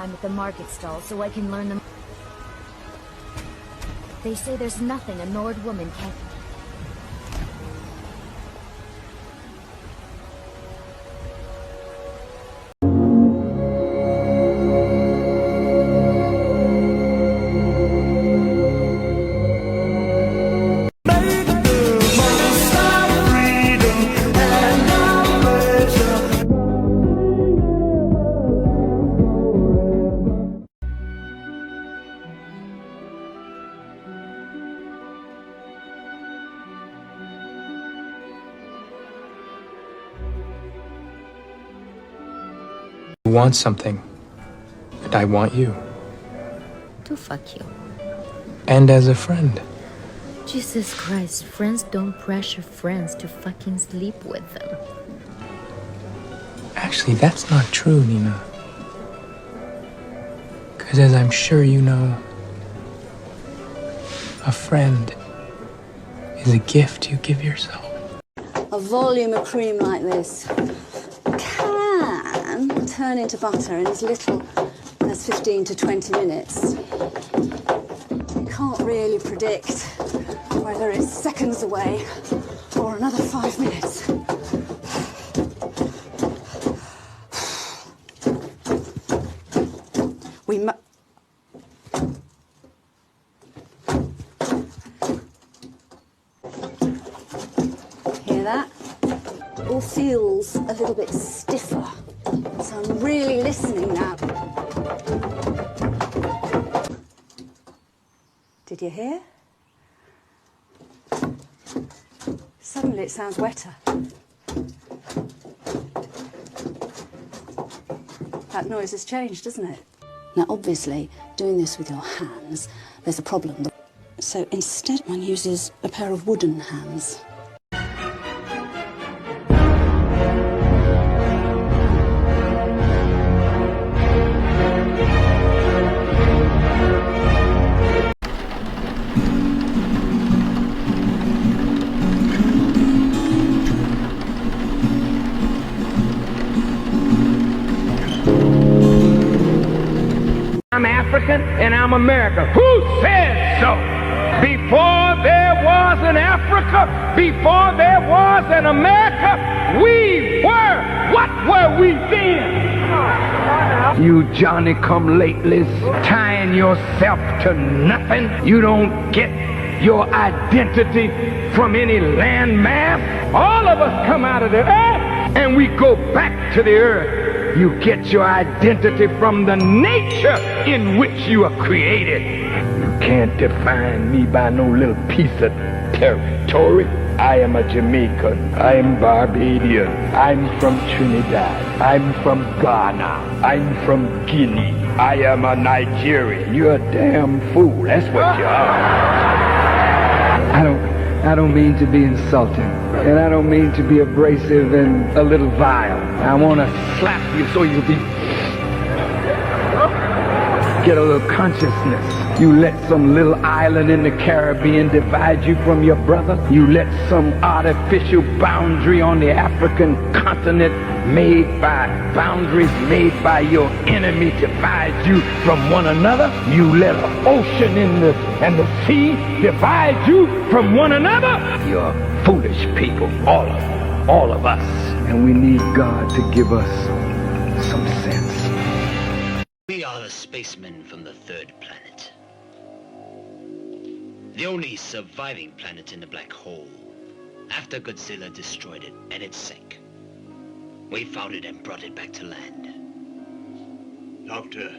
time at the market stall so I can learn them. They say there's nothing a Nord woman can't... You want something, and I want you. To fuck you. And as a friend. Jesus Christ, friends don't pressure friends to fucking sleep with them. Actually, that's not true, Nina. Because as I'm sure you know, a friend is a gift you give yourself. A volume of cream like this can turn into butter in as little as 15 to 20 minutes. You can't really predict whether it's seconds away or another 5 minutes. Hear that? It all feels a little bit stiffer, so I'm really listening now. Did you hear? Suddenly it sounds wetter. That noise has changed, doesn't it? Now, obviously, doing this with your hands, there's a problem. So instead, one uses a pair of wooden hands. I'm African and I'm American. Who said so? Before there was an Africa, before there was an America, we were. What were we then? You Johnny-come-latelys, tying yourself to nothing. You don't get your identity from any landmass. All of us come out of the earth and we go back to the earth. You get your identity from the nature in which you are created. You can't define me by no little piece of territory. I am a Jamaican. I am Barbadian. I'm from Trinidad. I'm from Ghana. I'm from Guinea. I am a Nigerian. You're a damn fool. That's what you are. I don't mean to be insulting, and I don't mean to be abrasive and a little vile. I want to slap you so you'll get a little consciousness. You let some little island in the Caribbean divide you from your brother. You let some artificial boundary on the African continent boundaries made by your enemy divide you from one another. You let an ocean and the sea divide you from one another. You're foolish people, all of us. And we need God to give us some sense. We are the spacemen from the third planet. The only surviving planet in the black hole. After Godzilla destroyed it and it sank. We found it and brought it back to land. Doctor,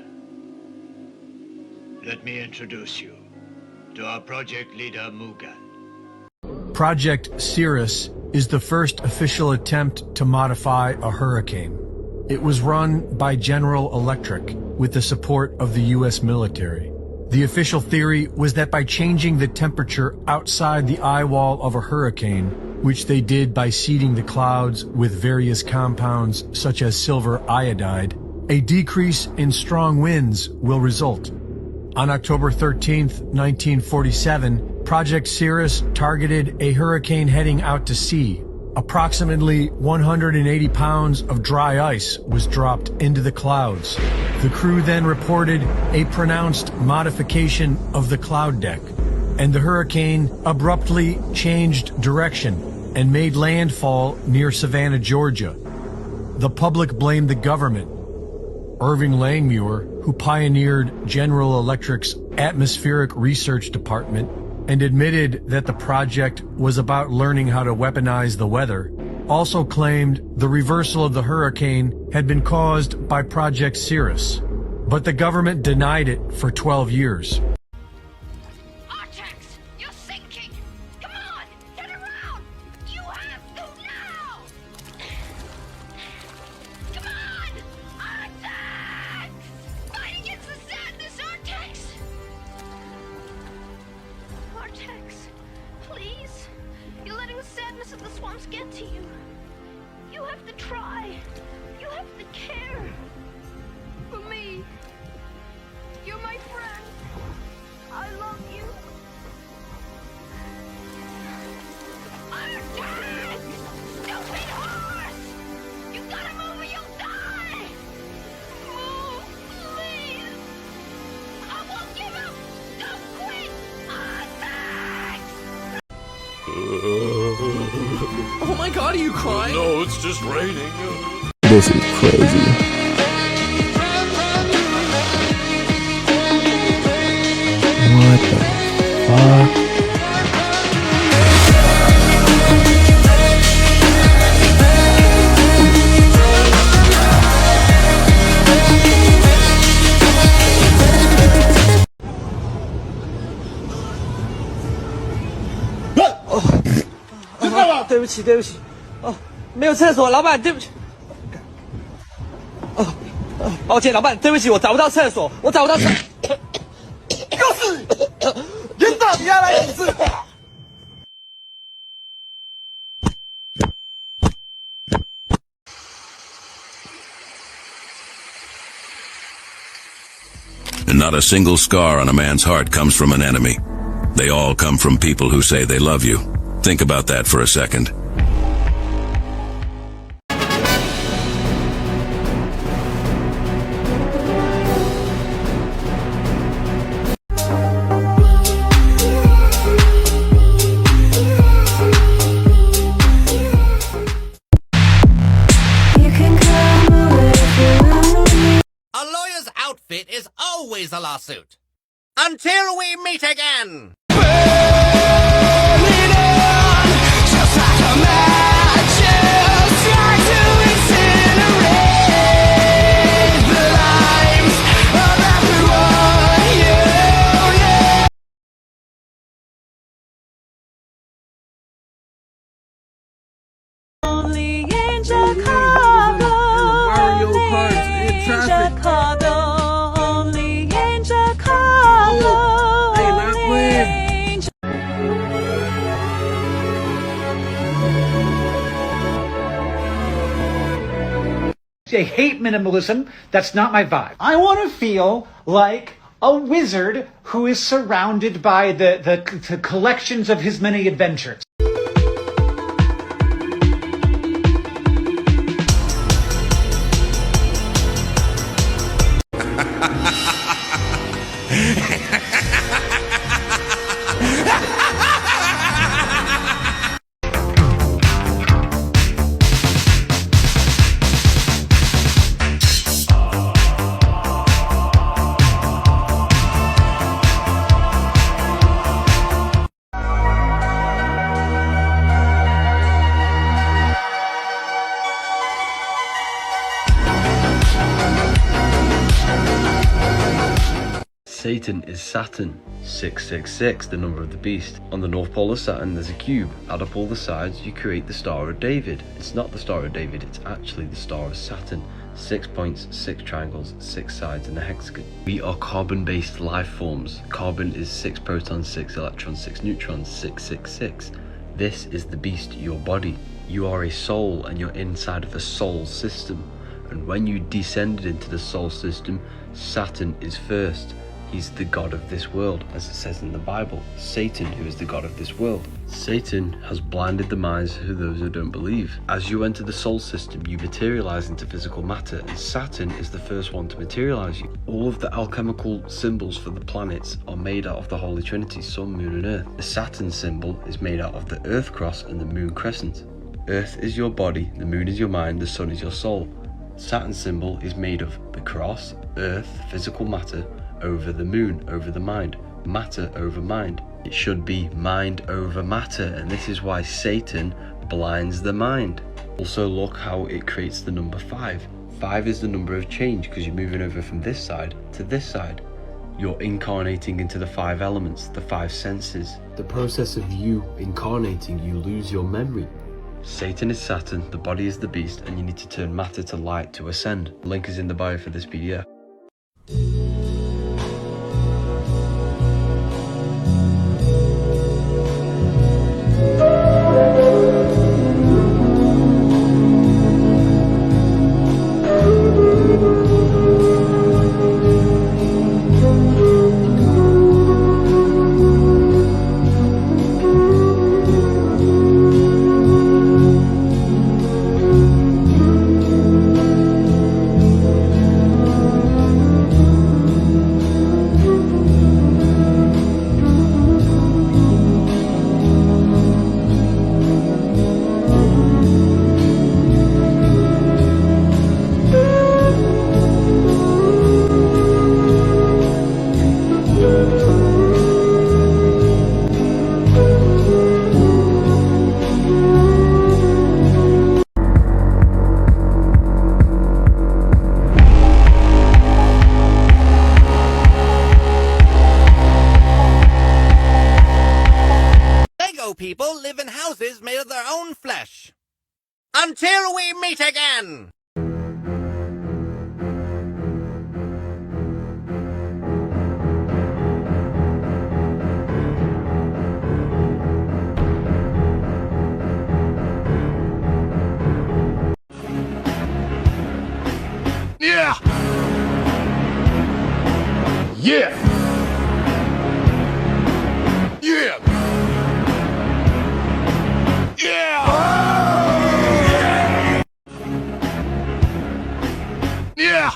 let me introduce you to our project leader, Mugan. Project Cirrus is the first official attempt to modify a hurricane. It was run by General Electric with the support of the US military. The official theory was that by changing the temperature outside the eye wall of a hurricane, which they did by seeding the clouds with various compounds such as silver iodide, a decrease in strong winds will result. On October 13th, 1947, Project Cirrus targeted a hurricane heading out to sea. Approximately 180 pounds of dry ice was dropped into the clouds. The crew then reported a pronounced modification of the cloud deck, and the hurricane abruptly changed direction and made landfall near Savannah, Georgia. The public blamed the government. Irving Langmuir, who pioneered General Electric's atmospheric research department and admitted that the project was about learning how to weaponize the weather, also claimed the reversal of the hurricane had been caused by Project Cirrus. But the government denied it for 12 years. Artax, you're sinking! Come on, get around! You have to now! Come on! Artax! Fight against the sadness, Artax! Artax, please. You're letting the sadness of the swamps get to you. You have to try. You have to care. For me. You're my friend. I love you. Artax! Stupid horse! You gotta move or you'll die! Move, please! I won't give up! Don't quit! Artax! Oh my god, are you crying? No, it's just raining. This is crazy. What the fuck?对不起，对不起，哦，没有厕所，老板，对不起。哦，抱歉，老板，对不起，我找不到厕所，我找不到厕。又是，你到底要来几次？ And not a single scar on a man's heart comes from an enemy. They all come from people who say they love you. Think about that for a second. A lawyer's outfit is always a lawsuit. Until we meet again! I hate minimalism. That's not my vibe. I want to feel like a wizard who is surrounded by the collections of his many adventures. Satan is Saturn. 666, the number of the beast. On the North Pole of Saturn there's a cube. Add up all the sides, you create the Star of David. It's not the Star of David, it's actually the Star of Saturn. 6 points, 6 triangles, 6 sides in a hexagon. We are carbon-based life forms. Carbon is 6 protons, 6 electrons, 6 neutrons, 666. This is the beast, your body. You are a soul and you're inside of a soul system. And when you descended into the soul system, Saturn is first. He's the god of this world, as it says in the Bible. Satan, who is the god of this world. Satan has blinded the minds of those who don't believe. As you enter the soul system, you materialize into physical matter, and Saturn is the first one to materialize you. All of the alchemical symbols for the planets are made out of the Holy Trinity, Sun, Moon and Earth. The Saturn symbol is made out of the Earth cross and the Moon crescent. Earth is your body, the Moon is your mind, the Sun is your soul. Saturn symbol is made of the cross, Earth, physical matter, over the Moon, over the mind, matter over mind. It should be mind over matter, and this is why Satan blinds the mind. Also look how it creates the number 5. 5 is the number of change because you're moving over from this side to this side. You're incarnating into the 5 elements, the 5 senses. The process of you incarnating, you lose your memory. Satan is Saturn, the body is the beast, and you need to turn matter to light to ascend. The link is in the bio for this PDF. People live in houses made of their own flesh. Until we meet again! Yeah! Yeah! Yeah! Yeah! Yeah!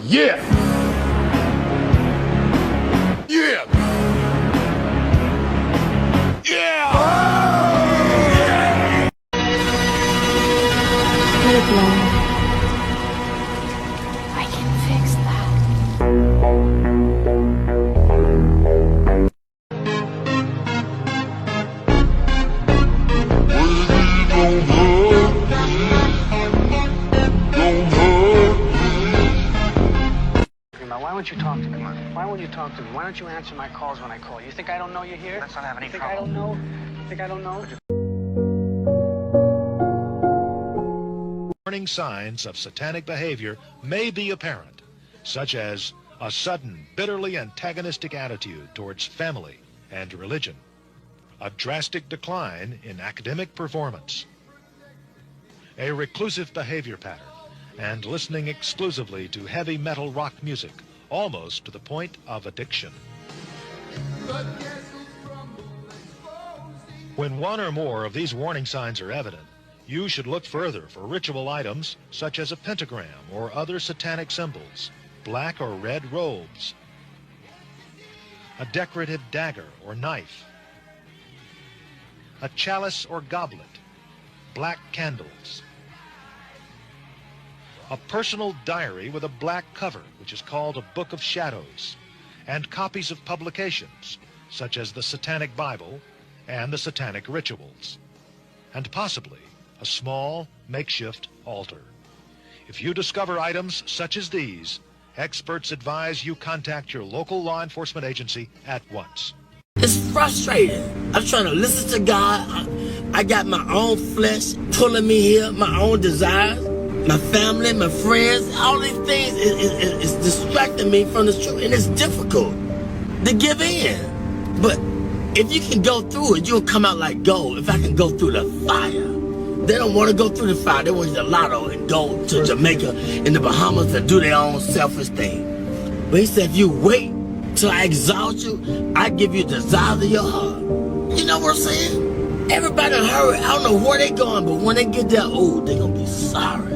Yeah! Yeah! Yeah! Let it blow. I can fix that. Why won't you talk to me? Why won't you talk to me? Why don't you answer my calls when I call? You think I don't know you're here? Let's not have any trouble. I don't know? You think I don't know? Warning signs of satanic behavior may be apparent, such as a sudden, bitterly antagonistic attitude towards family and religion, a drastic decline in academic performance, a reclusive behavior pattern, and listening exclusively to heavy metal rock music, almost to the point of addiction. When one or more of these warning signs are evident, you should look further for ritual items such as a pentagram or other satanic symbols, black or red robes, a decorative dagger or knife, a chalice or goblet, black candles, a personal diary with a black cover, which is called a Book of Shadows, and copies of publications, such as the Satanic Bible and the Satanic Rituals, and possibly a small makeshift altar. If you discover items such as these, experts advise you contact your local law enforcement agency at once. It's frustrating. I'm trying to listen to God. I got my own flesh pulling me here, my own desires. My family, my friends, all these things is distracting me from the truth, and it's difficult to give in. But if you can go through it, you'll come out like gold. If I can go through the fire. They don't want to go through the fire. They want to get the lotto and go to Jamaica and the Bahamas and do their own selfish thing. But he said, if you wait till I exalt you, I give you the desire of your heart. You know what I'm saying? Everybody in a hurry. I don't know where they going, but when they get there, oh, they gonna be sorry.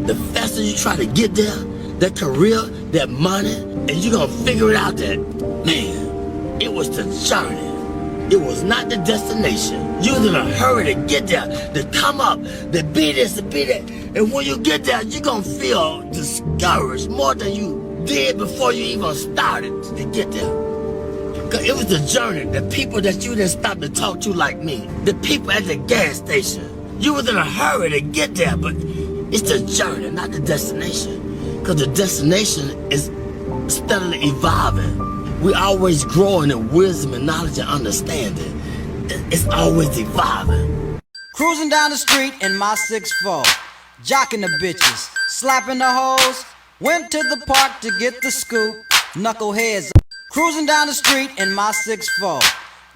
The faster you try to get there, that career, that money, and you gonna figure it out that, man, it was the journey. It was not the destination. You was in a hurry to get there, to come up, to be this, to be that. And when you get there, you're gonna feel discouraged more than you did before you even started to get there. Cause it was the journey, the people that you didn't stop to talk to like me, the people at the gas station. You was in a hurry to get there, but it's the journey, not the destination. Cause the destination is steadily evolving. We always growing in wisdom and knowledge and understanding. It's always evolving. Cruising down the street in my 6'4", jocking the bitches, slapping the hoes. Went to the park to get the scoop, knuckleheads. Cruising down the street in my 6'4",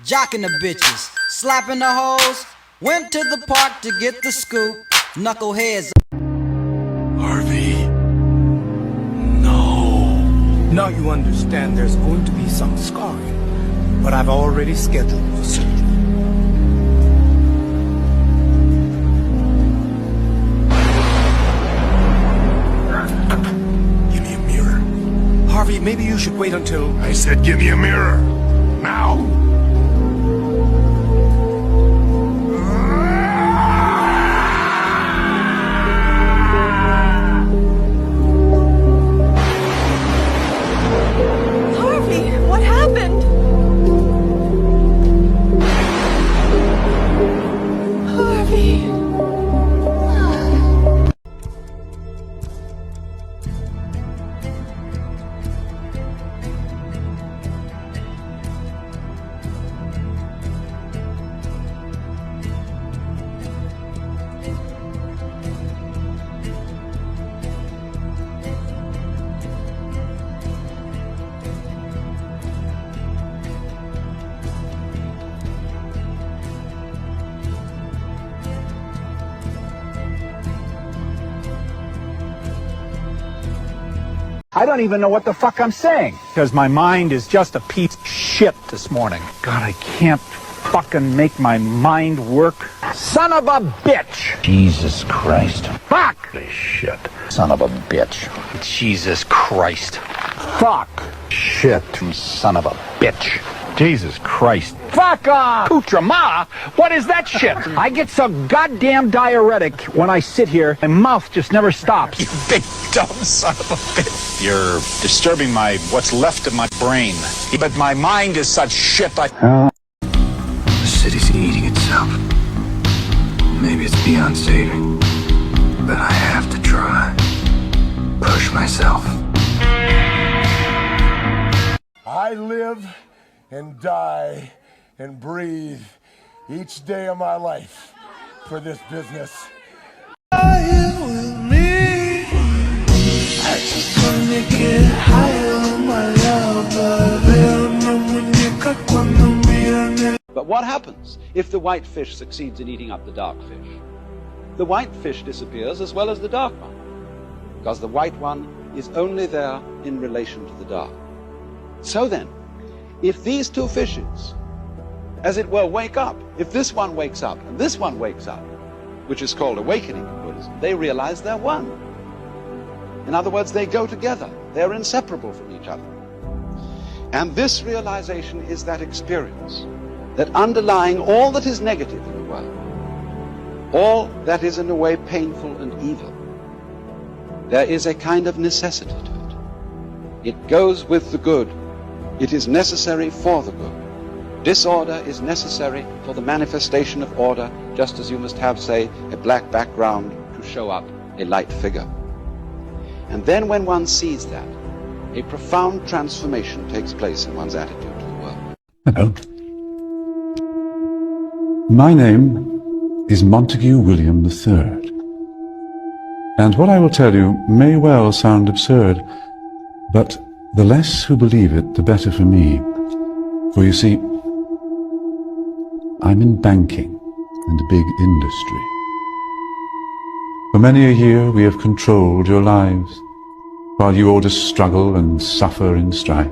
jocking the bitches, slapping the hoes. Went to the park to get the scoop, knuckleheads. Harvey. No. Now you understand there's going to be some scarring, but I've already scheduled the surgery. Give me a mirror. Harvey, maybe you should wait until... I said give me a mirror. Now. I don't even know what the fuck I'm saying, because my mind is just a piece of shit this morning. God, I can't fucking make my mind work. Son of a bitch! Jesus Christ. Fuck! Shit. Son of a bitch. Jesus Christ. Fuck! Shit. Son of a bitch. Jesus Christ. Fuck off! Putrama! What is that shit? I get so goddamn diuretic when I sit here. My mouth just never stops. You big dumb son of a bitch. You're disturbing what's left of my brain. But my mind is such shit The city's eating itself. Maybe it's beyond saving, but I have to try. Push myself. I live and die and breathe each day of my life for this business. I just wanna get higher on my love, but what happens if the white fish succeeds in eating up the dark fish? The white fish disappears as well as the dark one, because the white one is only there in relation to the dark. So then, if these two fishes, as it were, wake up, if this one wakes up and this one wakes up, which is called awakening in Buddhism, they realize they're one. In other words, they go together. They're inseparable from each other. And this realization is that experience, that underlying all that is negative in the world, all that is in a way painful and evil, there is a kind of necessity to it. It goes with the good. It is necessary for the good. Disorder is necessary for the manifestation of order, just as you must have, say, a black background to show up a light figure. And then when one sees that, a profound transformation takes place in one's attitude to the world. Hello. My name is Montague William III. And what I will tell you may well sound absurd, but the less who believe it, the better for me. For you see, I'm in banking and a big industry. For many a year we have controlled your lives. while you all just struggle and suffer in strife.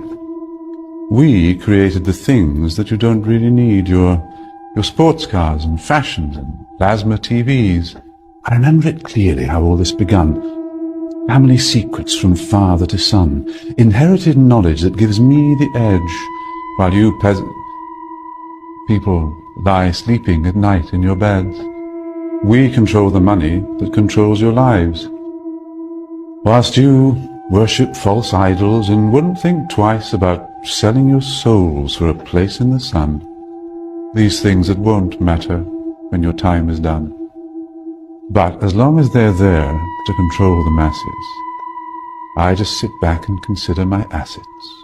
We created the things that you don't really need, your sports cars and fashions and plasma TVs. I remember it clearly how all this begun. Family secrets from father to son, inherited knowledge that gives me the edge, while you people lie sleeping at night in your beds. We control the money that controls your lives, whilst you worship false idols and wouldn't think twice about selling your souls for a place in the sun. These things that won't matter when your time is done. But as long as they're there to control the masses, I just sit back and consider my assets.